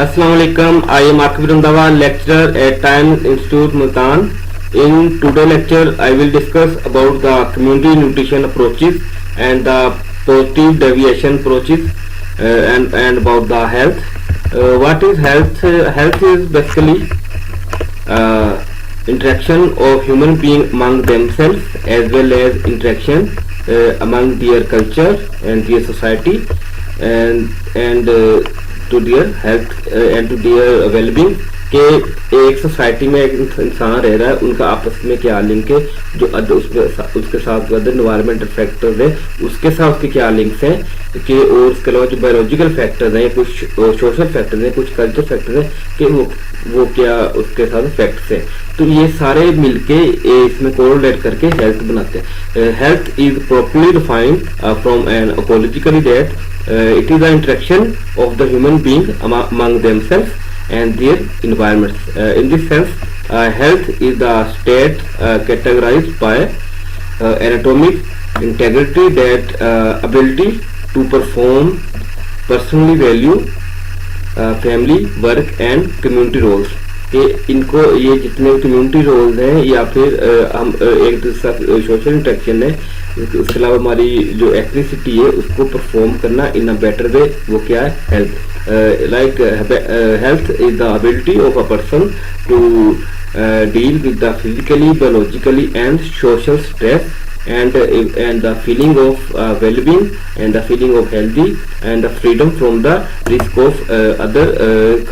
Assalamu alaikum. I am Akib Randawa, lecturer at Times Institute, Multan. In today's lecture, I will discuss about the community nutrition approaches and the positive deviation approaches and about the health. What is health? Health is basically interaction of human being among themselves as well as interaction among their culture and their society and to their health and to their well-being के एक society में एक इंसान रह रहा है, उनका आपस में क्या लिंक है, जो उसके साथ अदर इन्वायरमेंटल फैक्टर्स है उसके साथ उसके क्या लिंक्स हैं कि, और उसके अलावा जो बायोलॉजिकल फैक्टर्स हैं, कुछ सोशल फैक्टर्स हैं, कुछ कल्चर फैक्टर्स हैं कि वो क्या उसके साथ इफेक्ट्स हैं। तो ये सारे मिलके इसमें कोरिलेट करके हेल्थ बनाते हैं। Health is properly defined from an ecologically that it is the interaction of the human being among themselves and their environments. In this sense, health is the state categorized by anatomic integrity, that ability to perform personally value, family, work and community roles. कि इनको ये जितने community roles हैं या फिर हम एक दूसरा सोशल इंटरेक्शन है, उसके अलावा हमारी जो एथनिसिटी है उसको परफॉर्म करना इन अ बेटर वे, वो क्या है health. Like health is the ability of a person to deal with the physically, biologically and social stress and the feeling of well-being and the feeling of healthy and the freedom from the risk of other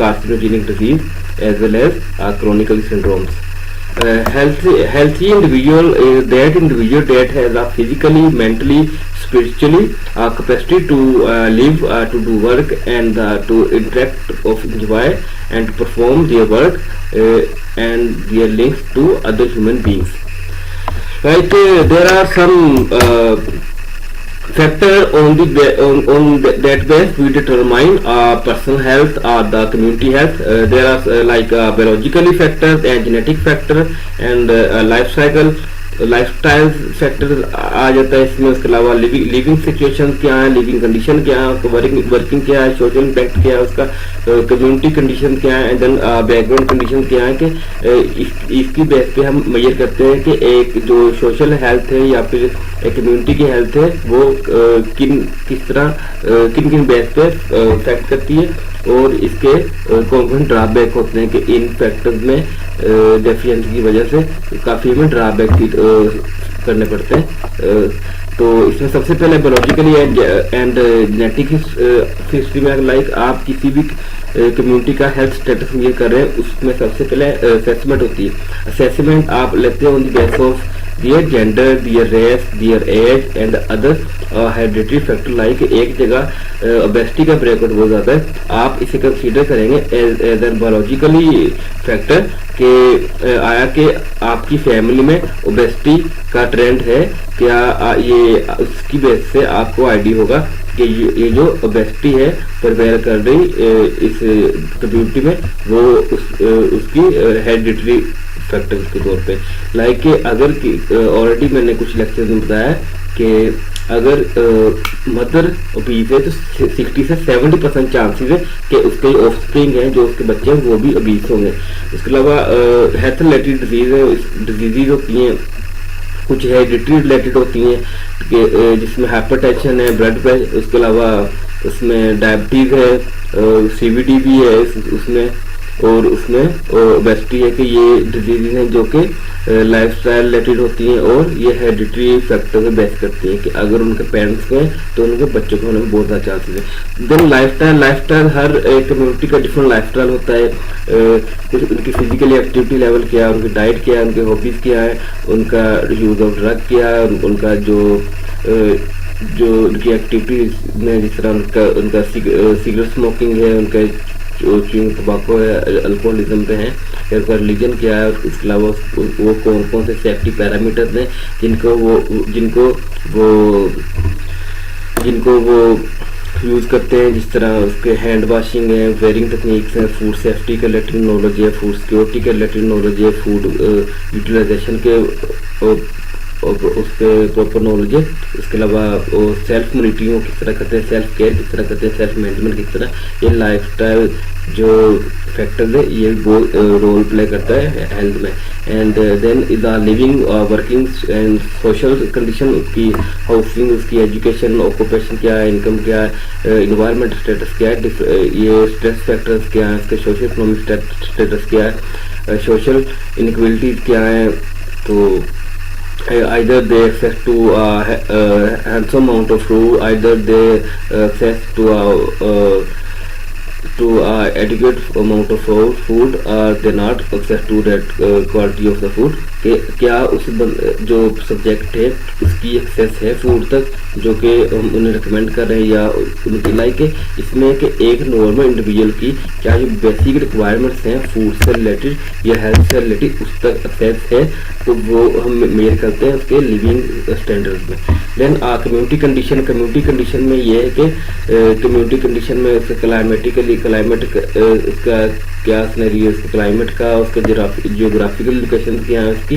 carcinogenic disease as well as chronic syndromes. Healthy individual is that individual that has a physically, mentally, spiritually capacity to live, to do work and to interact, of enjoy and to perform their work and their links to other human beings. Right, there are some factor on that base we determine personal health or the community health. There are like biologically factors and genetic factor and lifestyle factor आ जाता है इसमें। उसके अलावा living situation क्या है, living condition क्या है, उसका वर्किंग क्या है, सोशल इम्पैक्ट क्या है, उसका कम्युनिटी कंडीशन क्या है, एंड देन बैकग्राउंड कंडीशन क्या है कि इसकी बेस पे हम मेजर करते हैं कि एक जो सोशल हेल्थ है या फिर एक कम्युनिटी की हेल्थ है वो किस तरह किन बेस पे इफेक्ट करती है और इसके कौन कौन ड्रॉबैक होते हैं कि इन फैक्टर्स में डेफिशिएंसी की वजह से काफ़ी में ड्रॉबैक करने पड़ते हैं। तो इसमें सबसे पहले बायोलॉजिकली एंड जेनेटिक हिस्ट्री में लाइक आप किसी भी कम्युनिटी का हेल्थ स्टेटस ये कर रहे हैं, उसमें सबसे पहले असेसमेंट होती है। असेसमेंट आप लेते हैं on the base of their gender, their race, their age and other hereditary factor। like एक जगह ओबेसिटी का ब्रेकआउट बहुत ज़्यादा है, आप इसे कंसीडर करेंगे एज एन बायोलॉजिकली फैक्टर के आया कि आपकी फैमिली में ओबेसिटी का ट्रेंड है क्या, ये उसकी बेस से आपको आइडिया होगा कि ये जो ओबेसिटी है प्रिपेयर कर रही इस कम्युनिटी में वो उसकी हेरिडिटरी फैक्टर्स के तौर पे। लाइक अगर ऑलरेडी मैंने कुछ लेक्चर में बताया कि अगर मदर ओबीज है तो 60 से 70% चांसेस है कि उसके ऑफस्प्रिंग हैं जो उसके बच्चे हैं वो भी ओबीज होंगे। उसके अलावा हेल्थ रिलेटेड डिजीज होती हैं, कुछ हेरिडिटरी रिलेटेड होती हैं कि जिसमें हाइपरटेंशन है, ब्लड प्रेशर, उसके अलावा उसमें डायबिटीज़ है, सीवीडी भी है उसमें, और उसमें ओबेसिटी है कि ये डिजीज हैं जो कि लाइफस्टाइल रिलेटेड होती हैं और ये हेरिडिटरी फैक्टर पे बेस करती हैं कि अगर उनके पेरेंट्स हैं तो उनके बच्चों को होने में बहुत ज़्यादा चांसेस है। देन लाइफस्टाइल हर एक कम्युनिटी का डिफरेंट लाइफस्टाइल होता है। कुछ उनकी फिजिकली एक्टिविटी लेवल क्या है, उनकी डाइट क्या है, उनके हॉबीज़ क्या है, उनका यूज़ ऑफ ड्रग क्या है, उनका जो उनकी एक्टिविटीज में जिस तरह उनका सिगरेट स्मोकिंग है, उनका च्यूइंग टबाको है, अल्कोहलिज्म पे है, उनका रिलीजन क्या है, उसके अलावा वो कौन कौन से सेफ्टी पैरामीटर्स हैं जिनको वो यूज़ करते हैं, जिस तरह उसके हैंड वॉशिंग है, वेयरिंग टेक्निक्स हैं, फूड सेफ्टी के रिलेटेड नॉलेज है, फूड सिक्योरिटी के रिलेटेड नॉलेज है, फूड यूटिलाइजेशन के उसके प्रॉपर नॉलेज है। उसके अलावा वो सेल्फ मॉनिटरिंग किस तरह करते हैं, सेल्फ केयर किस तरह करते हैं, सेल्फ मैनेजमेंट किस तरह, ये लाइफस्टाइल जो फैक्टर्स है ये बहुत रोल प्ले करता है हेल्थ में। And then is the living working and social condition, उसकी हाउसिंग, उसकी एजुकेशन, ऑक्यूपेशन क्या है, इनकम क्या है, इन्वायरमेंट स्टेटस क्या है, ये स्ट्रेस फैक्टर्स क्या है, इसके सोशल इकोनॉमिक स्टेटस क्या है, सोशल इनइक्वालिटीज क्या है। तो either they access to handsome amount of food, either they access to adequate amount of food, or they not access to that quality of the food, कि क्या उस जो subject है उसकी एक्सेस है फूड तक जो कि हम उन्हें रिकमेंड कर रहे हैं या उनकी लाइक है। इसमें कि एक नॉर्मल इंडिविजुअल की क्या जो बेसिक रिक्वायरमेंट्स हैं फूड से रिलेटेड या हेल्थ से रिलेटेड उस तक एक्सेस है, तो वो हम मेजर करते हैं उसके लिविंग स्टैंडर्ड्स में। देन कम्युनिटी कंडीशन में ये है कि कम्युनिटी कंडीशन में उसके क्लाइमेट उसका क्या सिनेरियो, उसके क्लाइमेट का, उसका जियोग्राफिकल लोकेशन क्या है उसकी।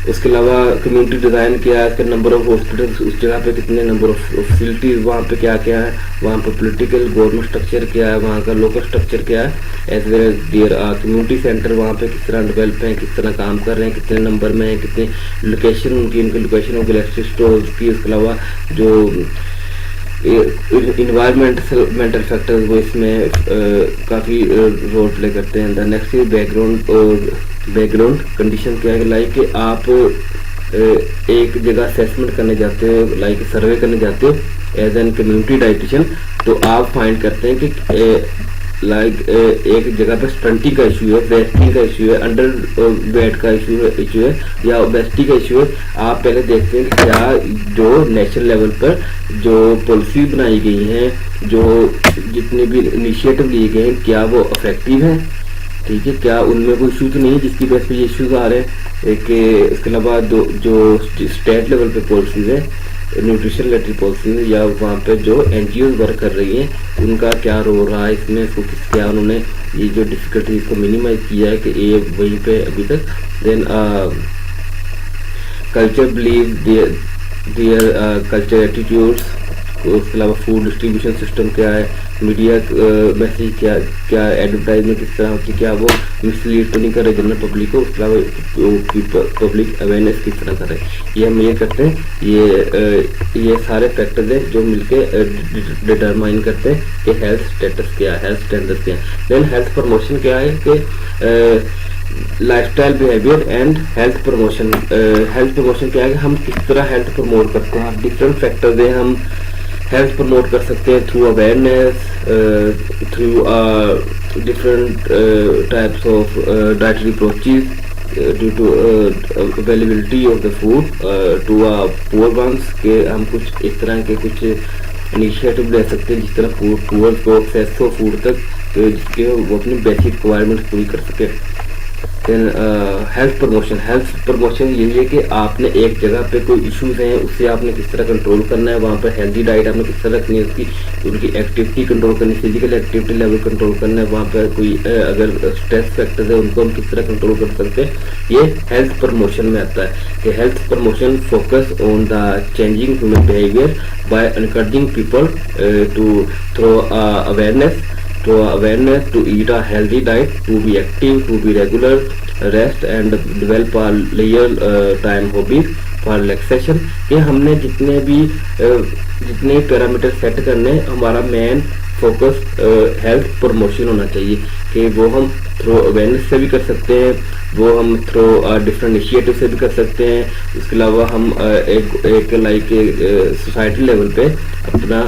उसके अलावा कम्युनिटी डिज़ाइन क्या है, उसका नंबर ऑफ हॉस्पिटल्स उस जगह पे कितने, नंबर ऑफ फैसिलिटीज़ वहाँ पे क्या क्या है, वहाँ पे पॉलिटिकल गवर्नमेंट स्ट्रक्चर क्या है, वहाँ का लोकल स्ट्रक्चर क्या है, as well as their community centre वहाँ पे किस तरह डेवलप हैं, किस तरह काम कर रहे हैं, कितने नंबर में है, कितने लोकेशन उनकी लोकेशन ऑफ इलेक्ट्रिक स्टोर्स की। उसके अलावा जो इन्वायरमेंटल फैक्टर्स वो इसमें काफ़ी रोल प्ले करते हैं। The next is background condition क्या है, लाइक कि आप एक जगह असेसमेंट करने जाते हो, लाइक सर्वे करने जाते हो एज एन कम्युनिटी डाइटिशियन, तो आप फाइंड करते हैं कि एक जगह पे स्टंटिंग का इशू है, वेस्टिंग का इशू है, अंडर वेट का इशू है या ओबेसिटी का इशू है। आप पहले देखते हैं कि क्या जो नेशनल लेवल पर जो पॉलिसी बनाई गई हैं, जो जितने भी इनिशिएटिव लिए गए हैं, क्या वो इफेक्टिव हैं, ठीक है, क्या उनमें कोई इशू तो नहीं है जिसकी वजह से ये इश्यूज आ रहे हैं। इसके अलावा जो स्टेट लेवल पे पॉलिसीज है, न्यूट्रिशन रिलेटेड पॉलिसी या वहाँ पे जो NGOs वर्क कर रही हैं उनका क्या रोल रहा है इसमें, क्या उन्होंने ये जो डिफिकल्टीज को मिनिमाइज किया है कि ये वहीं पे अभी तक। Then culture believe, their culture attitudes. उसके अलावा फूड डिस्ट्रीब्यूशन सिस्टम क्या है, मीडिया मैसेज क्या एडवर्टाइजमेंट किस तरह होती है, क्या वो मिसलीड तो नहीं कर रहे जनरल पब्लिक को। उसके अलावा पब्लिक अवेयरनेस किस तरह कर रहे हैं, ये हम ये करते हैं। ये सारे फैक्टर्स हैं जो मिलके डिटरमाइन करते हैं कि हेल्थ स्टेटस क्या है, हेल्थ स्टैंडर्ड क्या है। देन हेल्थ प्रमोशन क्या है कि lifestyle behaviour and health promotion. Health promotion क्या है कि हम किस तरह हेल्थ प्रमोट करते हैं। डिफरेंट फैक्टर्स हैं, हम हेल्थ प्रमोट कर सकते हैं through awareness, through different types of dietary approaches due to availability of the food to poor ones, के हम कुछ इस तरह के कुछ इनिशिएटिव ले सकते हैं जिस तरह पुअर को एक्सेस हो फूड तक, जिसके वो अपनी बेसिक रिक्वायरमेंट पूरी कर सके। हेल्थ प्रमोशन यही है कि आपने एक जगह पे कोई इश्यूज हैं उससे आपने किस तरह कंट्रोल करना है, वहाँ पर हेल्दी डाइट आपने किस तरह रखनी है, उनकी एक्टिविटी कंट्रोल करनी, फिजिकल एक्टिविटी लेवल कंट्रोल करना है, वहाँ पर कोई अगर स्ट्रेस फैक्टर्स है उनको हम किस तरह कंट्रोल कर सकते हैं, ये हेल्थ प्रमोशन में आता है। कि health promotion focus on the changing human behaviour by encouraging people to through awareness to eat a healthy diet, to be active, to be regular, rest and develop a leisure time hobbies for relaxation। कि हमने जितने parameter set करने, हमारा main focus health promotion होना चाहिए कि वो हम थ्रू अवेयरनेस से भी कर सकते हैं, वो हम थ्रू डिफरेंट इनिशिएटिव से भी कर सकते हैं। उसके अलावा हम एक लाइक सोसाइटी लेवल पे अपना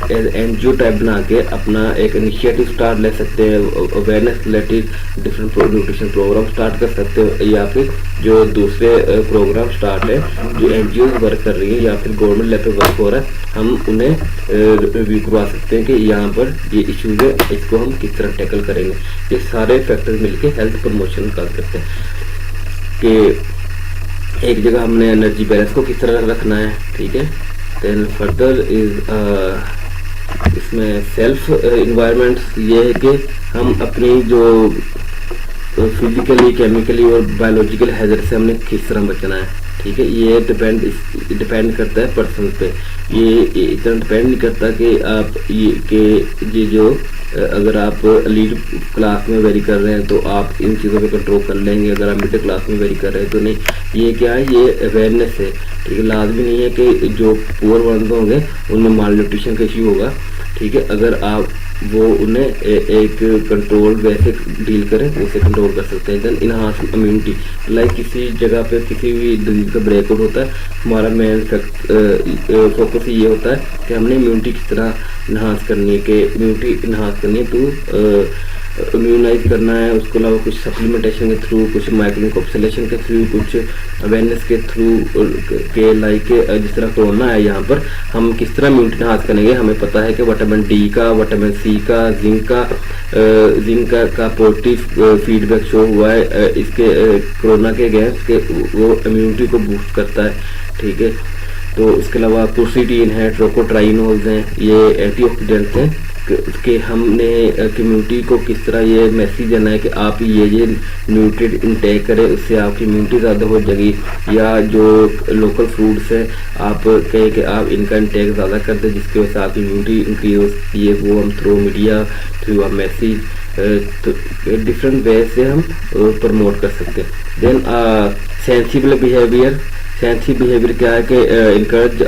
NGO टाइप बना के अपना एक इनिशिएटिव स्टार्ट ले सकते हैं, awareness related different nutrition programme start कर सकते हो, या फिर जो दूसरे प्रोग्राम स्टार्ट है जो NGOs वर्क कर रही है या फिर गवर्नमेंट लेवल पे वर्क हो रहा है, हम उन्हें रिव्यू करवा सकते हैं कि यहाँ पर ये इश्यूज है, इसको हम किस तरह टैकल करेंगे। ये सारे फैक्टर्स मिलके हेल्थ प्रमोशन कर सकते हैं कि एक जगह हमने एनर्जी बैलेंस को किस तरह रखना है, ठीक है। देन फर्दर इज इसमें सेल्फ इन्वायरमेंट्स, ये है कि हम अपनी जो फिजिकली, केमिकली और बायोलॉजिकल हैजर्ड से हमने किस तरह बचना है, ठीक है। ये डिपेंड करता है पर्सन पे, ये इतना डिपेंड नहीं करता कि आप ये जो अगर आप लीड क्लास में वेरी कर रहे हैं तो आप इन चीज़ों पे कंट्रोल कर लेंगे, अगर आप मिडिल क्लास में वेरी कर रहे हैं तो नहीं। ये क्या है, ये अवेयरनेस है, ठीक है। लाजमी नहीं है कि जो पुअर वंस होंगे उनमें माल न्यूट्रिशन का इश्यू होगा, ठीक है। अगर आप वो उन्हें एक कंट्रोल वैसे डील करें, उसे कंट्रोल कर सकते हैं। देन इनहांस इम्यूनिटी, लाइक किसी जगह पे किसी भी डिजीज का ब्रेकआउट होता है, हमारा मेन फोकस ये होता है कि हमने इम्यूनिटी किस तरह इन्हांस करनी है, कि इम्यूनिटी इन्हांस करनी है तो इम्यूनाइज करना है। उसके अलावा कुछ सप्लीमेंटेशन के थ्रू, कुछ माइक्रोइनकैप्सुलेशन के थ्रू, कुछ अवेयरनेस के थ्रू के लाइक जिस तरह कोरोना है, यहाँ पर हम किस तरह इम्यूनिटी इन्हांस करेंगे। हमें पता है कि विटामिन डी का, विटामिन सी का, जिंक का पॉजिटिव फीडबैक शो हुआ है इसके कोरोना के अगेंस्ट के, वो इम्यूनिटी को बूस्ट करता है, ठीक है। तो इसके अलावा पुर्सिटीन है, ट्रोकोट्राइनोल्स हैं, ये एंटीऑक्सीडेंट्स हैं कि हमने कम्युनिटी को किस तरह ये मैसेज देना है कि आप ये न्यूट्रिएंट इनटेक करें, उससे आपकी इम्यूनिटी ज़्यादा हो जाएगी। या जो लोकल फ्रूट्स हैं आप कहें कि आप इनका इनटेक ज़्यादा कर दें, जिसकी वजह से आपकी इम्यूनिटी इंक्रीज होती है। वो हम through media, through a message, तो डिफरेंट वे से हम प्रमोट कर सकते हैं। देन सेंसिबल बिहेवियर क्या है कि encourage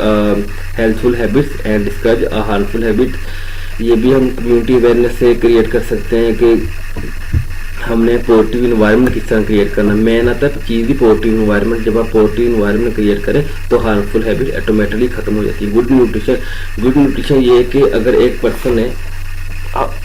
helpful habits and discourage harmful habits. ये भी हम कम्युनिटी अवेयरनेस से क्रिएट कर सकते हैं कि हमने पॉजिटिव इन्वायरमेंट किस तरह क्रिएट करना। मेन आता है चीज़ ही पॉजिटिव इन्वायरमेंट। जब आप पॉजिटिव इन्वायरमेंट क्रिएट करें तो हार्मफुल हैबिट ऑटोमेटिकली खत्म हो जाती है। गुड न्यूट्रिशन ये है कि अगर एक पर्सन है,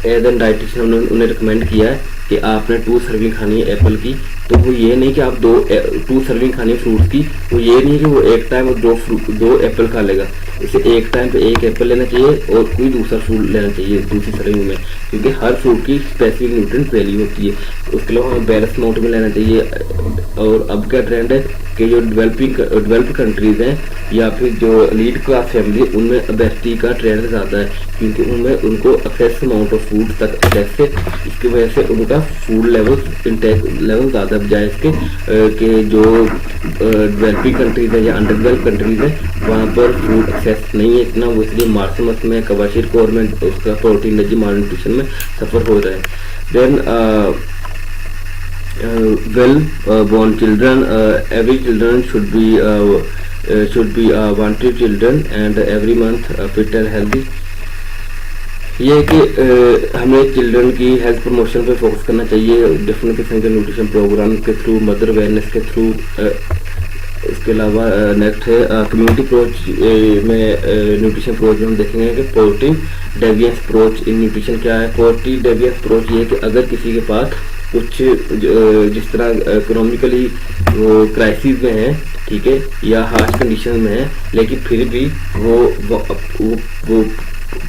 एज एन डाइटिशियन उन्हें रिकमेंड किया है कि आपने 2 सर्विंग खानी है एप्पल की, तो वो ये नहीं कि आप 2 सर्विंग खानी है फ्रूट की, वो ये नहीं कि वो एक टाइम 2 एप्पल खा लेगा। इसे एक टाइम पे 1 एप्पल लेना चाहिए और कोई दूसरा फ्रूट लेना चाहिए दूसरी सर्विंग में, क्योंकि हर फ्रूट की स्पेसिफिक न्यूट्रिएंट वैल्यू होती है। उसके अलावा हमें बैलेंस अमाउंट में लेना चाहिए। और अब क्या ट्रेंड है कि जो डेवलप्ड कंट्रीज हैं या फिर जो लीड क्लास फैमिली, उनमें ओबेसिटी का ट्रेंड ज़्यादा है, क्योंकि उनमें उनको एक्सेस अमाउंट ऑफ फूड तक एक्सेस है। इसकी वजह से उनका फूड लेवल, इंटेक लेवल ज़्यादा बजाय इसके कि जो डेवलपिंग कंट्रीज है या अंडर डेवलप कंट्रीज है वहाँ पर फूड एक्सेस नहीं है इतना। वो इसलिए मार्समस में, कवाशीर कोर में उसका प्रोटीन एनर्जी माल न्यूट्रिशन में सफ़र हो रहा है। Then well born children, every children should be wanted children and every month fit and healthy। ये कि हमें चिल्ड्रन की हेल्थ प्रमोशन पे फोकस करना चाहिए डिफरेंट किस्म के न्यूट्रिशन प्रोग्राम के थ्रू, मदर अवेयरनेस के थ्रू। इसके अलावा नेक्स्ट है कम्युनिटी अप्रोच में न्यूट्रिशन अप्रोच में हम देखेंगे कि positive deviance approach in nutrition क्या है। पॉजिटिव डेविएंस अप्रोच ये है कि अगर किसी के पास कुछ जिस तरह इकोनॉमिकली वो क्राइसिस में है, ठीक है, या हार्श कंडीशन में है, लेकिन फिर भी वो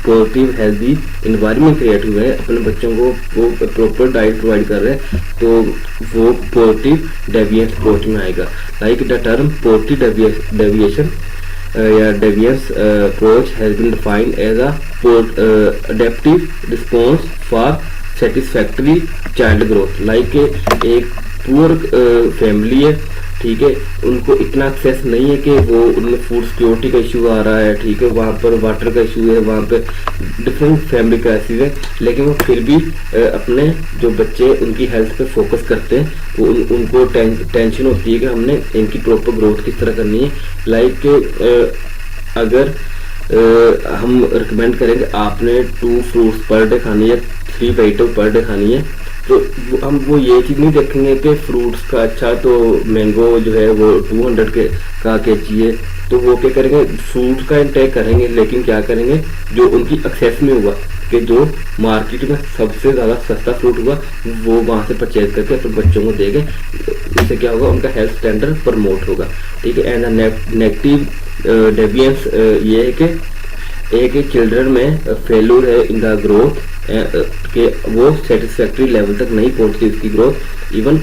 पॉजिटिव हेल्दी इन्वायरमेंट क्रिएट हुए हैं, अपने बच्चों को वो प्रॉपर डाइट प्रोवाइड कर रहे हैं, तो वो पॉजिटिव डेविएंस अप्रोच में आएगा। Like the term positive deviation या deviance approach has been defined as a adaptive response for satisfactory child growth. Like एक पुअर फैमिली है, ठीक है, उनको इतना एक्सेस नहीं है कि वो उनमें फूड सिक्योरिटी का इशू आ रहा है, ठीक है, वहाँ पर वाटर का इशू है, वहाँ पे डिफरेंट फैमिली क्राइसिस है, लेकिन वो फिर भी अपने जो बच्चे उनकी हेल्थ पे फोकस करते हैं, वो उनको टेंशन होती है कि हमने इनकी प्रॉपर ग्रोथ किस तरह करनी है। लाइक अगर हम रिकमेंड करें कि आपने 2 फ्रूट्स पर डे खानी है, 3 वेजिटेबल पर डे खानी है, तो हम वो ये चीज़ नहीं देखेंगे कि फ्रूट्स का अच्छा तो मैंगो जो है वो 200 का केजी है, तो वो क्या करेंगे, फ्रूट का इंटेक करेंगे, लेकिन क्या करेंगे जो उनकी एक्सेस में हुआ कि जो मार्केट में सबसे ज़्यादा सस्ता फ्रूट हुआ वो वहाँ से परचेज करके अपने बच्चों को देंगे। इससे क्या होगा, उनका हेल्थ स्टैंडर्ड प्रमोट होगा, ठीक है। एंड नेगेटिव डेविएंस ये है कि एक चिल्ड्रन में फेल्यूर है इन द ग्रोथ कि वो सेटिस्फैक्ट्री लेवल तक नहीं पहुंचती उसकी growth. Even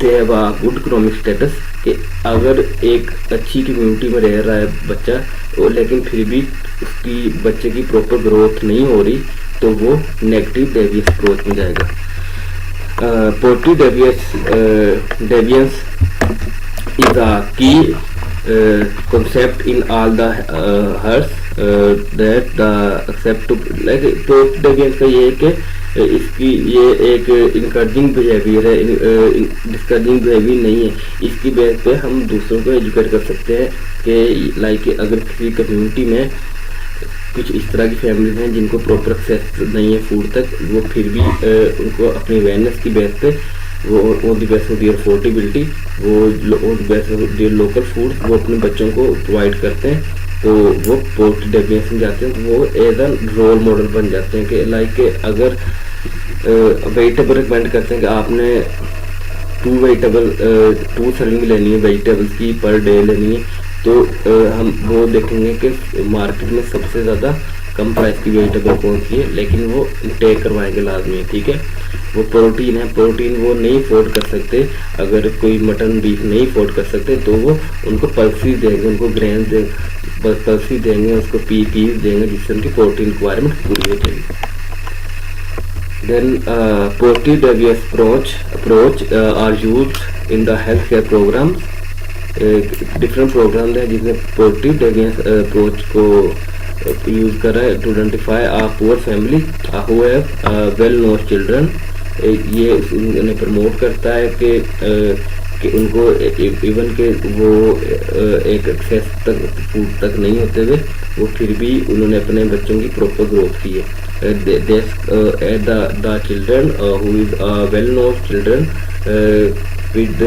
they have a good economic status कि अगर एक अच्छी कम्युनिटी में रह रहा है बच्चा और लेकिन फिर भी उसकी बच्चे की प्रॉपर ग्रोथ नहीं हो रही, तो वो नेगेटिव डेविएंस अप्रोच में जाएगा। Positive deviance is a key concept in all the hearts that the accept to like post deviance का ये है कि इसकी ये एक इनकरेजिंग बिहेवियर है, डिस्करेजिंग बिहेवियर नहीं है। इसकी बेस पे हम दूसरों को एजुकेट कर सकते हैं कि लाइक अगर किसी कम्युनिटी में कुछ इस तरह की फैमिलीज हैं जिनको प्रॉपर एक्सेस नहीं है फूड तक, वो फिर भी उनको अपनी अवेयरनेस की बेस पे वो on the base of their affordability वो on the base of their local food वो अपने बच्चों को प्रोवाइड करते हैं, तो वो पोस्ट डेवलपमेंट में जाते हैं, तो वो एज एन रोल मॉडल बन जाते हैं कि लाइक अगर वेजिटेबल रिकमेंड करते हैं कि आपने 2 सर्विंग लेनी है वेजिटेबल्स की पर डे लेनी है, तो हम वो देखेंगे कि मार्केट में सबसे ज़्यादा कम प्राइस की वेजिटेबल कौन सी है, लेकिन वो टेक करवाएंगे लाजमी है, ठीक है। वो प्रोटीन है, प्रोटीन वो नहीं अफोर्ड कर सकते, अगर कोई मटन बीफ नहीं अफोर्ड कर सकते तो वो उनको पल्सीज देंगे, उनको ग्रेन पल्सीज देंगे, उसको पीस देंगे जिससे उनकी प्रोटीन रिक्वायरमेंट पूरी हो जाएगी। Then positive deviance approach are used in the healthcare programs. Different programme है जिसमें पॉजिटिव डेविएंस अप्रोच को यूज कर रहा है to identify a poor family who have well known children. ये उन्हें प्रमोट करता है कि उनको इवन के वो एक एक्सेस तक फूड तक नहीं होते हुए वो फिर भी उन्होंने अपने बच्चों की प्रॉपर ग्रोथ की है। the children who is well known children with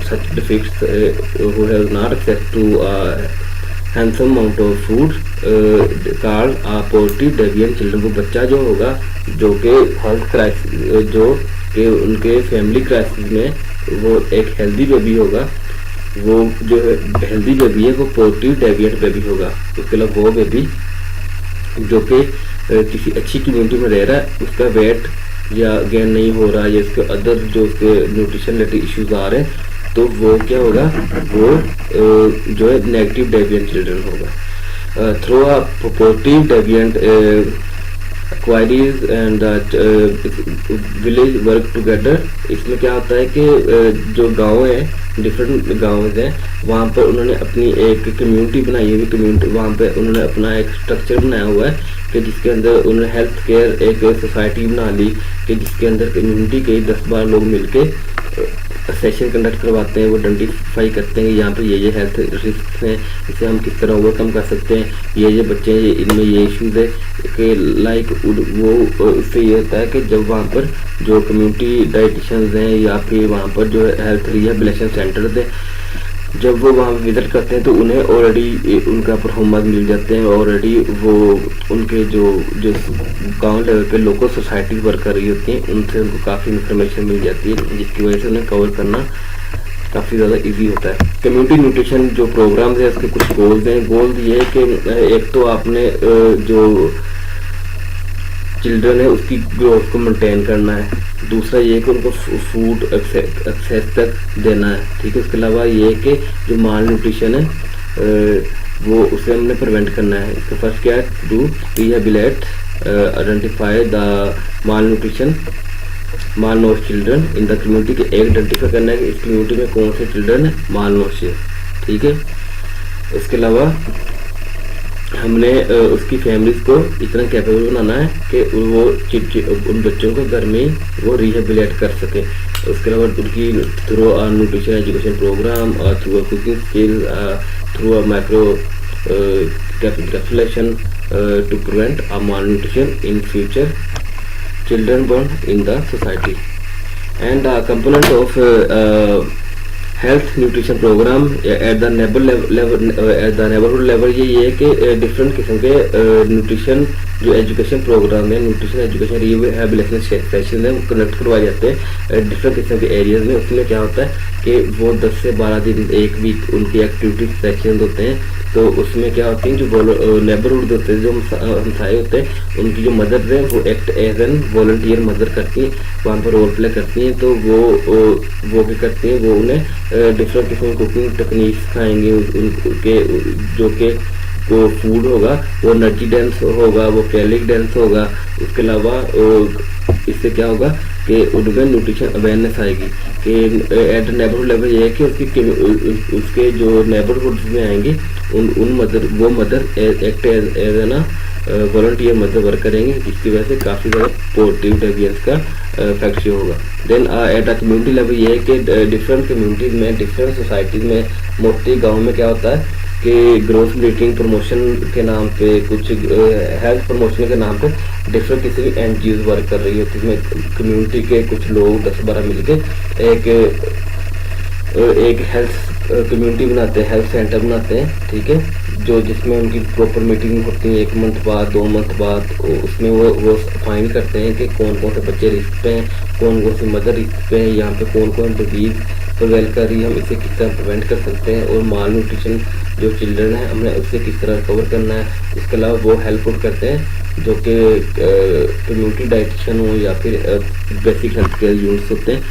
such defects who have not access to handsome amount of food called positive deviant children। वो बच्चा जो होगा जो कि हेल्थ क्राइसिस जो कि उनके फैमिली क्राइसिस में वो एक हेल्दी बेबी होगा, वो जो हेल्दी बेबी है वो पॉजिटिव डेविएंट बेबी होगा। उसके अलावा वो बेबी जो कि किसी अच्छी कम्युनिटी में रह रहा है, उसका वेट या गेन नहीं हो रहा या इसके अदर जो उसके न्यूट्रिशन रिलेटेड इश्यूज आ रहे हैं, तो वो क्या होगा, वो जो है नेगेटिव डेविएंट चिल्ड्रन होगा। Through a positive deviant queries and village work together. इसमें क्या होता है कि जो गांव है, डिफरेंट गाँव हैं, वहाँ पर उन्होंने अपनी एक कम्युनिटी बनाई हुई, कम्युनिटी वहाँ पे उन्होंने अपना एक स्ट्रक्चर बनाया हुआ है कि जिसके अंदर उन्होंने हेल्थ केयर एक सोसाइटी बना ली कि जिसके अंदर कम्युनिटी के 10-12 लोग मिलके सेशन कंडक्ट करवाते हैं, वो आइडेंटिफाई करते हैं कि यहाँ पे ये हेल्थ रिस्क हैं, इसे हम किस तरह ओवरकम कर सकते हैं, ये बच्चे हैं इनमें ये इश्यूज है कि लाइक वो उससे ये होता है कि जब वहाँ पर जो कम्युनिटी डाइटिशियंस हैं या फिर वहाँ पर जो हेल्थ रिहेबिलिटेशन सेंटर्स हैं, जब वो वहाँ विजिट करते हैं तो उन्हें ऑलरेडी उनका परफॉर्मेंस मिल जाते हैं, ऑलरेडी वो उनके जो गांव लेवल पे लोकल सोसाइटी वर्क कर रही होती हैं, उनसे उनको काफ़ी इन्फॉर्मेशन मिल जाती है, जिसकी वजह से उन्हें कवर करना काफ़ी ज़्यादा इजी होता है। कम्युनिटी न्यूट्रिशन जो प्रोग्राम्स है उसके कुछ गोल्स हैं। गोल्स ये है कि एक तो आपने जो चिल्ड्रन है उसकी ग्रोथ को मेंटेन करना है, दूसरा ये कि उनको फूड एक्सेस तक देना है, ठीक है। उसके अलावा ये कि जो माल न्यूट्रिशन है वो उसे हमने प्रिवेंट करना है। इसका फर्स्ट क्या है, to rehabilitate identify the malnutrition malnourish children in the community के एक आइडेंटिफाई करना है कि इस कम्युनिटी में कौन से चिल्ड्रन है माल नोरिश, ठीक है। उसके अलावा हमने उसकी फैमिलीज को इतना कैपेबल बनाना है कि वो उन बच्चों को घर में वो रिहेबिलिटेट कर सके। उसके अलावा उनकी थ्रू न्यूट्रिशन एजुकेशन प्रोग्राम और through cooking skill through a micro capsulation to prevent a malnutrition in future children born in the society। and a component of health nutrition programme at the neighbourhood level ये है कि different किस्म के nutrition जो education programme है, nutrition education rehabilitation session है, वो connect करवाए जाते हैं डिफरेंट किस्म के एरियाज में। उसमें क्या होता है कि वो 10 से 12 दिन एक वीक उनके एक्टिविटी सेशन होते हैं, तो उसमें क्या होती हैं जो नेबरहुड होते हैं, जो हमसाए होते हैं, उनकी जो मदर है वो act as an volunteer mother करती हैं, वहाँ पर रोल प्ले करती हैं। तो वो भी करती हैं, वो उन्हें डिफरेंट किस्म की कुकिंग टेक्निक्स सिखाएंगे उनके जो कि वो फूड होगा वो एनर्जी डेंस होगा, वो कैलोरी डेंस होगा। उसके अलावा इससे क्या होगा कि उनमें न्यूट्रिशन अवेयरनेस आएगी कि एट नेबरहुड लेवल ये है कि उसके जो नेबरहुड में आएंगे उन मदर एक्ट एज ना वॉलंटियर मदर वर्क करेंगे, जिसकी वजह से काफ़ी ज़्यादा पॉजिटिव डेविएंस का इफेक्ट शो होगा। Then at a community level ये है कि डिफरेंट कम्युनिटीज में, डिफरेंट सोसाइटीज़ में, मोस्टली गाँव में क्या होता है कि ग्रोथ मीटिंग प्रमोशन के नाम पे, कुछ हेल्थ प्रमोशन के नाम पे डिफरेंट किसी भी एनजीओ वर्क कर रही होती है, जिसमें कम्युनिटी के कुछ लोग 10-12 मिलके एक हेल्थ कम्युनिटी बनाते हैं, हेल्थ सेंटर बनाते हैं, ठीक है, जो जिसमें उनकी प्रॉपर मीटिंग होती है 1 मंथ बाद, 2 मंथ बाद। उसमें वो फाइंड करते हैं कि कौन कौन से बच्चे रिस्क पे हैं, कौन कौन सी मदर रिस्क पे हैं, यहाँ पे कौन कौन डिजीज प्रिवेल कर रही है, हम इसे किस तरह प्रिवेंट कर सकते हैं, और माल न्यूट्रिशन जो चिल्ड्रन है हमने उससे किस तरह रिकवर करना है। इसके अलावा वो हेल्प आउट करते हैं जो कि कम्युनिटी डाइटिशियन हो या फिर बेसिक हेल्थ केयर यूनिट्स होते हैं,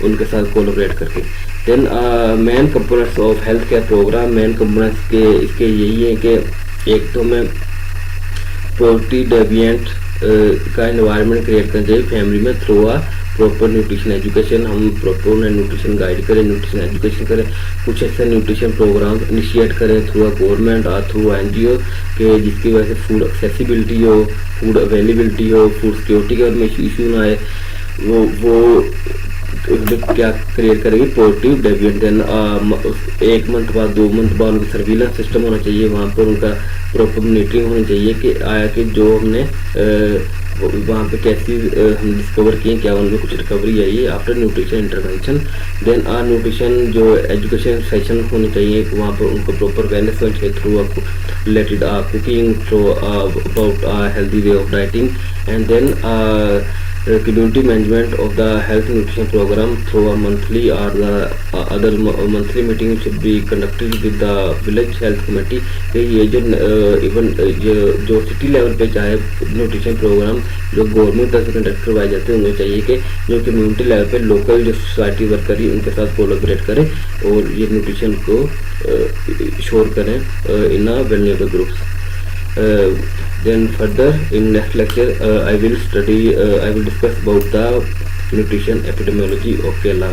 उनके साथ कोलैबोरेट करके। Then main components of health care programme, main components के इसके यही है कि एक तो हमें पॉवर्टी डेविएंट का एनवायरनमेंट क्रिएट करना चाहिए फैमिली में through a proper nutrition education. हम प्रॉपर उन्हें न्यूट्रिशन गाइड करें, न्यूट्रिशन एजुकेशन करें, कुछ ऐसे न्यूट्रिशन प्रोग्राम इनिशिएट करें थ्रू आ गवर्नमेंट और थ्रू एनजीओ के, जिसकी वजह से फूड एक्सेसिबिलिटी हो, फूड अवेलेबिलिटी हो, फूड सिक्योरिटी का में इशू ना आए। वो क्या क्रिएट करेगी पॉजिटिव डेविएंट। देन 1 मंथ बाद, 2 मंथ बाद उनका सर्विलेंस सिस्टम होना चाहिए, वहाँ पर उनका प्रॉपर मॉनिटरिंग होनी चाहिए कि आया कि जो हमने वहाँ पे कैसी हम डिस्कवर किए, क्या उनमें कुछ रिकवरी आई है after nutrition intervention. Then nutrition जो एजुकेशन सेशन होने चाहिए, वहाँ पर उनको प्रॉपर अवेयरनेस होनी चाहिए through related cooking, through about healthy way of dieting, and then community management of the health nutrition program through a monthly or the other monthly meeting should be conducted with the village health committee। ये जो even जो city level पे चाहे nutrition programme जो government तरफ से conduct करवाए जाते हैं, उन्हें चाहिए कि जो कम्युनिटी लेवल पे लोकल जो सोसाइटी वर्क कर रही है उनके साथ कोलैबोरेट करें और ये न्यूट्रिशन को श्योर करें इन अ वेलनेबल groups. Then further in next lecture I will discuss about the nutrition epidemiology of Kerala.